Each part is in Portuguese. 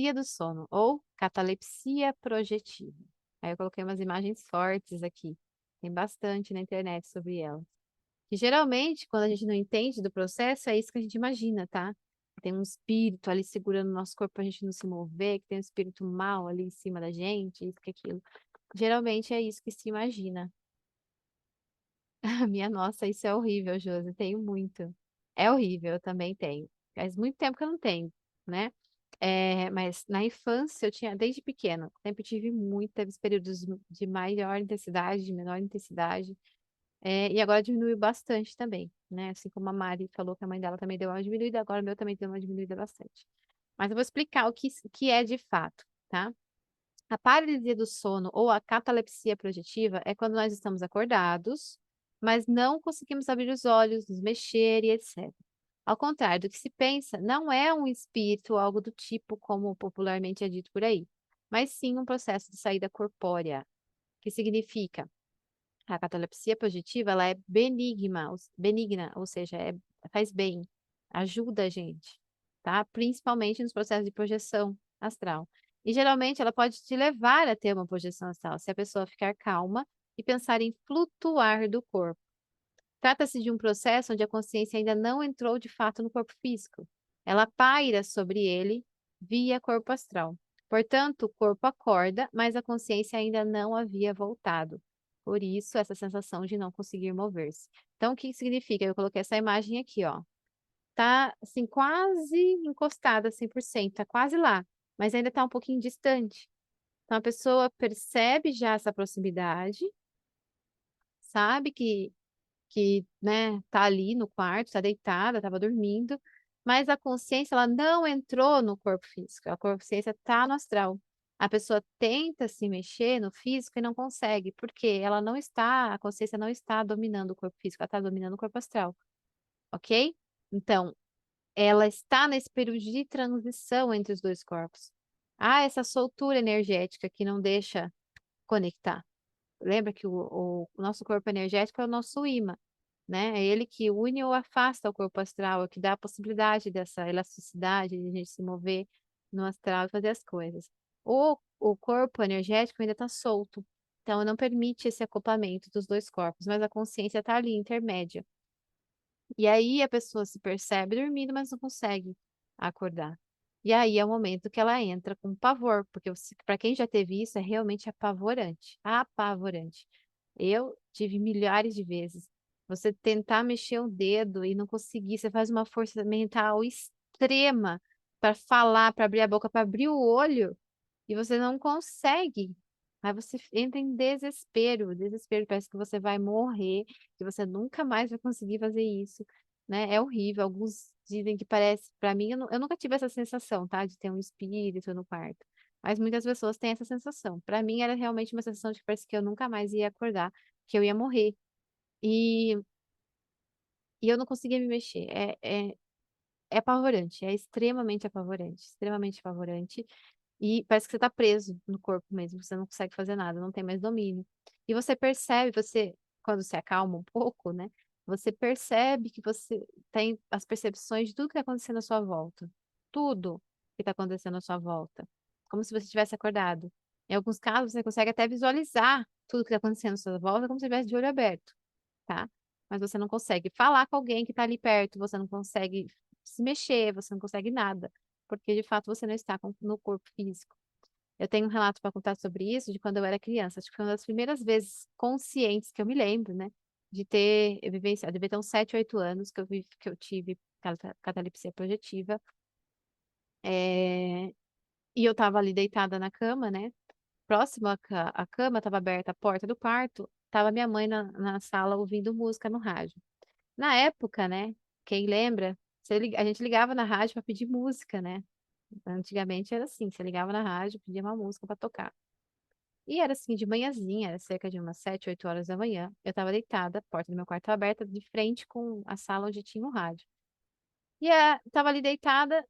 paralisia do sono ou catalepsia projetiva. Aí eu coloquei umas imagens fortes aqui. Tem bastante na internet sobre ela. Que geralmente, quando a gente não entende do processo, é isso que a gente imagina, tá? Tem um espírito ali segurando o nosso corpo pra gente não se mover, que tem um espírito mal ali em cima da gente, isso que aquilo. Geralmente é isso que se imagina. Minha nossa, isso é horrível, Josi. Tenho muito. É horrível, eu também tenho. Faz muito tempo que eu não tenho, né? Mas na infância eu tinha, desde pequena, sempre tive muito, teve períodos de maior intensidade, de menor intensidade. E agora diminuiu bastante também, né? Assim como a Mari falou que a mãe dela também deu uma diminuída, agora o meu também deu uma diminuída bastante. Mas eu vou explicar o que é de fato, tá? A paralisia do sono ou a catalepsia projetiva é quando nós estamos acordados, mas não conseguimos abrir os olhos, nos mexer e etc. Ao contrário do que se pensa, não é um espírito ou algo do tipo como popularmente é dito por aí, mas sim um processo de saída corpórea, que significa a catalepsia projetiva, ela é benigna, ou seja, faz bem, ajuda a gente, tá? Principalmente nos processos de projeção astral. E geralmente ela pode te levar a ter uma projeção astral, se a pessoa ficar calma e pensar em flutuar do corpo. Trata-se de um processo onde a consciência ainda não entrou de fato no corpo físico. Ela paira sobre ele via corpo astral. Portanto, o corpo acorda, mas a consciência ainda não havia voltado. Por isso, essa sensação de não conseguir mover-se. Então, o que significa? Eu coloquei essa imagem aqui, ó. Tá, assim, quase encostada 100%, tá quase lá, mas ainda tá um pouquinho distante. Então, a pessoa percebe já essa proximidade, sabe que, né, tá ali no quarto, tá deitada, estava dormindo, mas a consciência, ela não entrou no corpo físico, a consciência tá no astral. A pessoa tenta se mexer no físico e não consegue, porque ela não está, a consciência não está dominando o corpo físico, ela está dominando o corpo astral, ok? Então, ela está nesse período de transição entre os dois corpos. Há essa soltura energética que não deixa conectar. Lembra que o nosso corpo energético é o nosso imã, né? É ele que une ou afasta o corpo astral, é o que dá a possibilidade dessa elasticidade de a gente se mover no astral e fazer as coisas. O corpo energético ainda está solto, então não permite esse acoplamento dos dois corpos, mas a consciência está ali, intermédia. E aí a pessoa se percebe dormindo, mas não consegue acordar. E aí é o momento que ela entra com pavor, porque para quem já teve isso, é realmente apavorante. Apavorante. Eu tive milhares de vezes. Você tentar mexer o dedo e não conseguir, você faz uma força mental extrema para falar, para abrir a boca, para abrir o olho, e você não consegue. Aí você entra em desespero, desespero, parece que você vai morrer, que você nunca mais vai conseguir fazer isso, né? É horrível. Alguns dizem que parece, para mim, eu nunca tive essa sensação, tá? De ter um espírito no quarto. Mas muitas pessoas têm essa sensação. Para mim era realmente uma sensação de que parece que eu nunca mais ia acordar, que eu ia morrer. E, e eu não conseguia me mexer. É apavorante, é extremamente apavorante. E parece que você tá preso no corpo mesmo, você não consegue fazer nada, não tem mais domínio. E você percebe, quando se acalma um pouco, né? Você percebe que você tem as percepções de tudo que está acontecendo à sua volta. Tudo que está acontecendo à sua volta. Como se você tivesse acordado. Em alguns casos, você consegue até visualizar tudo que está acontecendo à sua volta como se estivesse de olho aberto, tá? Mas você não consegue falar com alguém que está ali perto, você não consegue se mexer, você não consegue nada, porque de fato você não está no corpo físico. Eu tenho um relato para contar sobre isso de quando eu era criança. Acho que foi uma das primeiras vezes conscientes que eu me lembro, né? De ter vivenciado, devia ter uns 7, 8 anos que eu tive catalepsia projetiva. É, E eu estava ali deitada na cama, né? Próximo à cama, estava aberta a porta do quarto, estava minha mãe na sala ouvindo música no rádio. Na época, né? Quem lembra, a gente ligava na rádio para pedir música, né? Antigamente era assim, você ligava na rádio, pedia uma música para tocar. E era assim, de manhãzinha, era cerca de umas 7, 8 horas da manhã. Eu estava deitada, a porta do meu quarto aberta, de frente com a sala onde tinha o rádio. E estava ali deitada,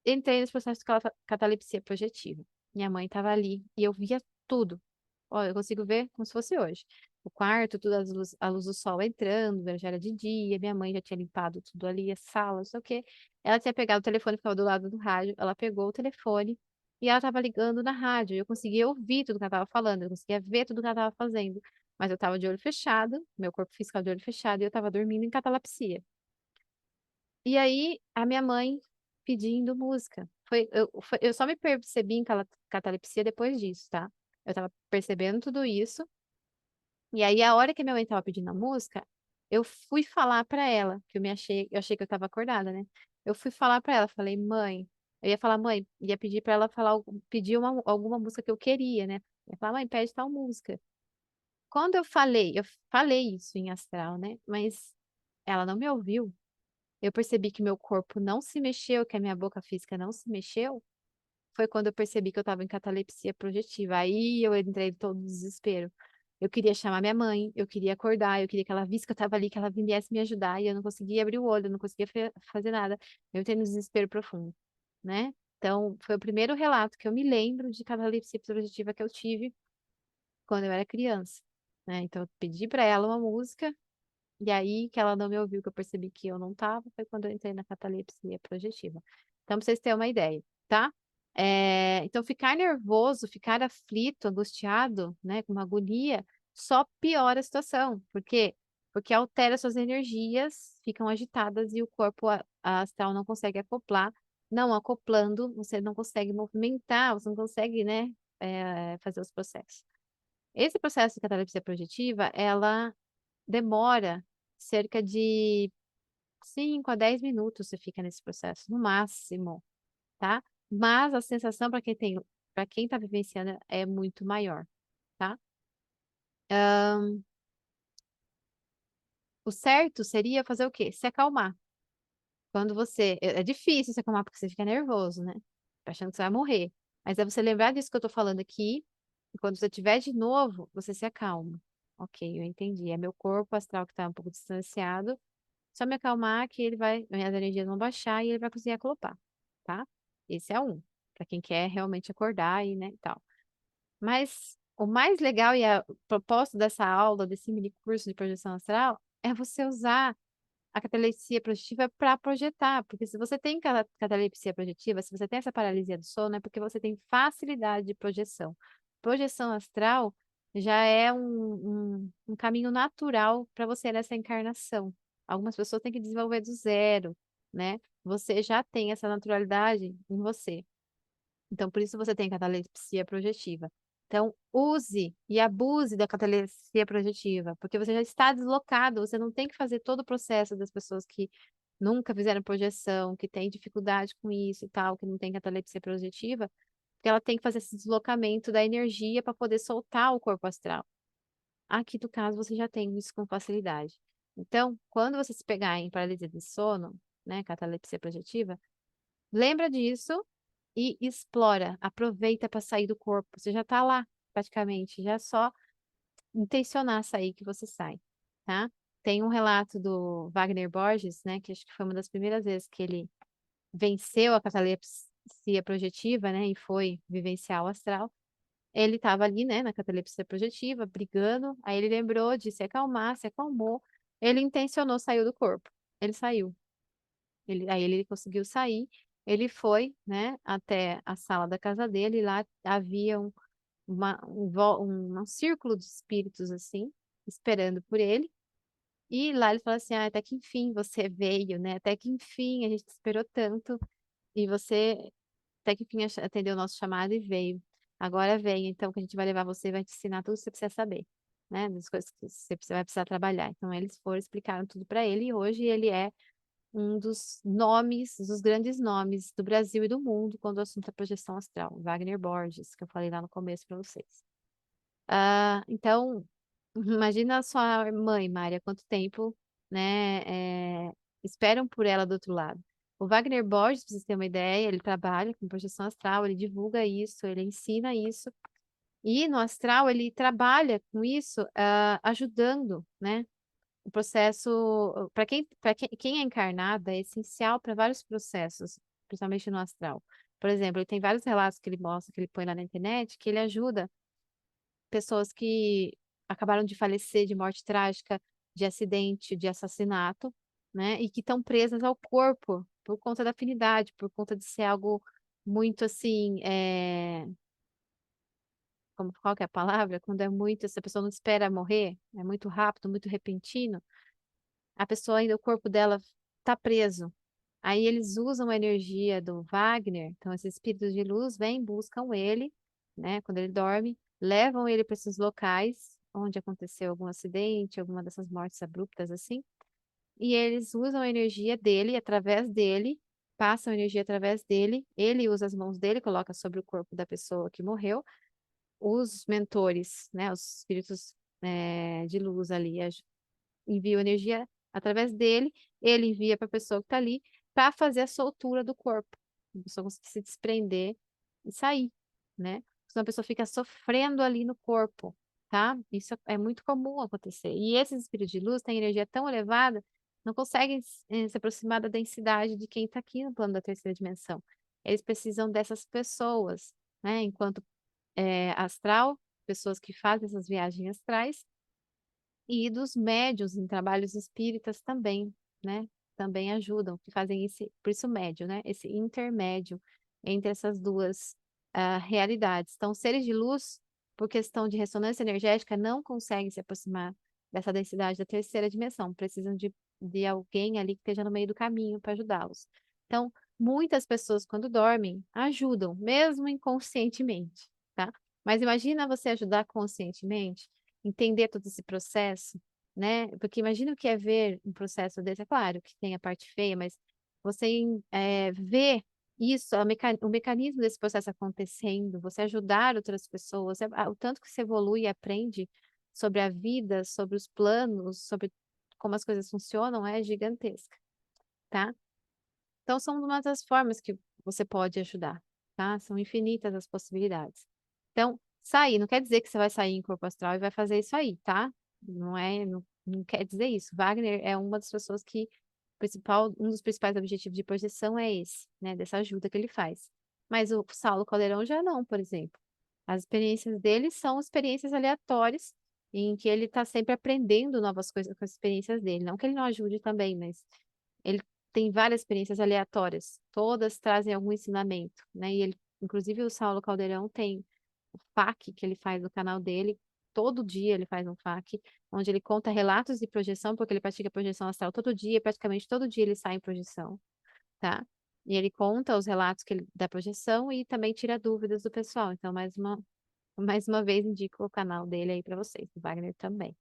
entrei nesse processo de catalepsia projetiva. Minha mãe estava ali e eu via tudo. Olha, eu consigo ver como se fosse hoje. O quarto, tudo a luz do sol entrando, já era de dia, minha mãe já tinha limpado tudo ali, a sala, não sei o quê. Ela tinha pegado o telefone, que ficava do lado do rádio, ela pegou o telefone e ela estava ligando na rádio. Eu conseguia ouvir tudo que ela estava falando, eu conseguia ver tudo que ela estava fazendo, mas eu estava de olho fechado, meu corpo físico estava de olho fechado e eu estava dormindo em catalepsia. E aí, a minha mãe pedindo música. Eu só me percebi em catalepsia depois disso, tá? Eu tava percebendo tudo isso. E aí, a hora que minha mãe tava pedindo a música, eu fui falar pra ela, que eu achei que eu tava acordada, né? Eu fui falar pra ela, falei, mãe, eu ia falar, mãe, ia pedir pra ela falar, pedir alguma música que eu queria, né? Eu ia falar, mãe, pede tal música. Quando eu falei isso em astral, né? Mas ela não me ouviu. Eu percebi que meu corpo não se mexeu, que a minha boca física não se mexeu, foi quando eu percebi que eu estava em catalepsia projetiva. Aí eu entrei em todo desespero. Eu queria chamar minha mãe, eu queria acordar, eu queria que ela visse que eu estava ali, que ela viesse me ajudar, e eu não conseguia abrir o olho, eu não conseguia fazer nada. Eu entrei no desespero profundo, né? Então, foi o primeiro relato que eu me lembro de catalepsia projetiva que eu tive quando eu era criança, né? Então, eu pedi para ela uma música, e aí que ela não me ouviu, que eu percebi que eu não estava, foi quando eu entrei na catalepsia projetiva. Então, pra vocês terem uma ideia, tá? Então, ficar nervoso, ficar aflito, angustiado, né, com uma agonia, só piora a situação. Por quê? Porque altera suas energias, ficam agitadas e o corpo astral não consegue acoplar. Não acoplando, você não consegue movimentar, você não consegue, né, fazer os processos. Esse processo de catalepsia projetiva, ela demora cerca de 5 a 10 minutos você fica nesse processo, no máximo, tá? Mas a sensação para quem tá vivenciando é muito maior, tá? O certo seria fazer o quê? Se acalmar. Quando você. É difícil se acalmar porque você fica nervoso, né? Achando que você vai morrer. Mas é você lembrar disso que eu tô falando aqui, e quando você tiver de novo, você se acalma. Ok, eu entendi. É meu corpo astral que tá um pouco distanciado. Só me acalmar que minhas energias vão baixar e ele vai conseguir acoplar, tá? Esse é um, para quem quer realmente acordar e, né, e tal. Mas o mais legal e o propósito dessa aula, desse mini curso de projeção astral, é você usar a catalepsia projetiva para projetar, porque se você tem catalepsia projetiva, se você tem essa paralisia do sono, é porque você tem facilidade de projeção. Projeção astral já é um caminho natural para você nessa encarnação. Algumas pessoas têm que desenvolver do zero, né? Você já tem essa naturalidade em você. Então, por isso você tem catalepsia projetiva. Então, use e abuse da catalepsia projetiva, porque você já está deslocado, você não tem que fazer todo o processo das pessoas que nunca fizeram projeção, que têm dificuldade com isso e tal, que não tem catalepsia projetiva, porque ela tem que fazer esse deslocamento da energia para poder soltar o corpo astral. Aqui, no caso, você já tem isso com facilidade. Então, quando você se pegar em paralisia de sono, né, catalepsia projetiva, lembra disso e explora, aproveita para sair do corpo. Você já está lá, praticamente, já é só intencionar sair que você sai, tá? Tem um relato do Wagner Borges, né, que acho que foi uma das primeiras vezes que ele venceu a catalepsia projetiva, né, e foi vivenciar o astral. Ele estava ali, né, na catalepsia projetiva, brigando, aí ele lembrou de se acalmar, se acalmou, ele intencionou, saiu do corpo. Ele saiu. Aí ele conseguiu sair, ele foi, né, até a sala da casa dele, e lá havia um círculo de espíritos, assim, esperando por ele, e lá ele falou assim, ah, até que enfim você veio, né, até que enfim a gente te esperou tanto, e você até que enfim atendeu o nosso chamado e veio. Agora vem, então, que a gente vai levar você e vai te ensinar tudo que você precisa saber, né, das coisas que vai precisar trabalhar. Então eles foram, explicaram tudo para ele, e hoje ele é um dos nomes, dos grandes nomes do Brasil e do mundo quando o assunto é projeção astral, Wagner Borges, que eu falei lá no começo para vocês. Então, imagina a sua mãe, Mária, quanto tempo, né, esperam por ela do outro lado. O Wagner Borges, para vocês terem uma ideia, ele trabalha com projeção astral, ele divulga isso, ele ensina isso, e no astral ele trabalha com isso, ajudando, né, o processo, quem é encarnado, é essencial para vários processos, principalmente no astral. Por exemplo, ele tem vários relatos que ele mostra, que ele põe lá na internet, que ele ajuda pessoas que acabaram de falecer de morte trágica, de acidente, de assassinato, né? E que estão presas ao corpo por conta da afinidade, por conta de ser algo. muito assim, qual que é a palavra? Quando é muito, se a pessoa não espera morrer, é muito rápido, muito repentino, a pessoa ainda, o corpo dela tá preso. Aí eles usam a energia do Wagner, então esses espíritos de luz vêm, buscam ele, né, quando ele dorme, levam ele para esses locais onde aconteceu algum acidente, alguma dessas mortes abruptas assim, e eles usam a energia dele, através dele, passam a energia através dele, ele usa as mãos dele, coloca sobre o corpo da pessoa que morreu, os mentores, né, os espíritos de luz ali, enviam energia através dele, ele envia para a pessoa que está ali para fazer a soltura do corpo, a pessoa conseguir se desprender e sair, né? Senão a pessoa fica sofrendo ali no corpo, tá? Isso é muito comum acontecer. E esses espíritos de luz têm energia tão elevada, não conseguem se aproximar da densidade de quem está aqui no plano da terceira dimensão. Eles precisam dessas pessoas, né? Enquanto astral, pessoas que fazem essas viagens astrais, e dos médios em trabalhos espíritas também, né? Também ajudam, que fazem esse, por isso médio, né? Esse intermédio entre essas duas realidades. Então, seres de luz, por questão de ressonância energética, não conseguem se aproximar dessa densidade da terceira dimensão, precisam de alguém ali que esteja no meio do caminho para ajudá-los. Então, muitas pessoas, quando dormem, ajudam, mesmo inconscientemente, tá? Mas imagina você ajudar conscientemente, entender todo esse processo, né? Porque imagina o que é ver um processo desse. É claro que tem a parte feia, mas você ver isso, o mecanismo desse processo acontecendo, você ajudar outras pessoas, o tanto que você evolui e aprende sobre a vida, sobre os planos, sobre como as coisas funcionam, é gigantesca, tá? Então, são uma das formas que você pode ajudar, tá? São infinitas as possibilidades. Então, sair, não quer dizer que você vai sair em corpo astral e vai fazer isso aí, tá? Não quer dizer isso. Wagner é uma das pessoas que, um dos principais objetivos de projeção é esse, né? Dessa ajuda que ele faz. Mas o Saulo Caldeirão já não, por exemplo. As experiências dele são experiências aleatórias, em que ele está sempre aprendendo novas coisas com as experiências dele. Não que ele não ajude também, mas ele tem várias experiências aleatórias, todas trazem algum ensinamento, né? E ele, inclusive o Saulo Caldeirão tem o FAQ que ele faz no canal dele, todo dia ele faz um FAQ, onde ele conta relatos de projeção, porque ele pratica projeção astral todo dia, praticamente todo dia ele sai em projeção, tá? E ele conta os relatos da projeção e também tira dúvidas do pessoal. Então, mais uma vez, indico o canal dele aí para vocês, do Wagner também,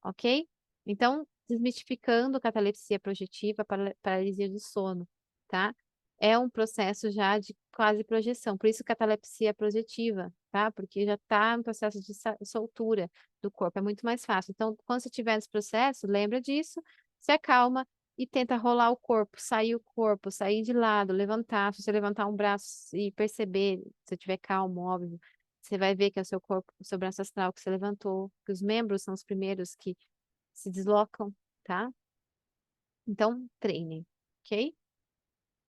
ok? Então, desmistificando catalepsia projetiva, paralisia do sono, tá? É um processo já de quase projeção, por isso catalepsia projetiva, tá? Porque já está no processo de soltura do corpo, é muito mais fácil. Então, quando você estiver nesse processo, lembra disso, se acalma e tenta rolar o corpo, sair de lado, levantar. Se você levantar um braço e perceber, se estiver calmo, óbvio, você vai ver que é o seu corpo, o seu braço astral que você levantou, que os membros são os primeiros que se deslocam, tá? Então, treinem, ok?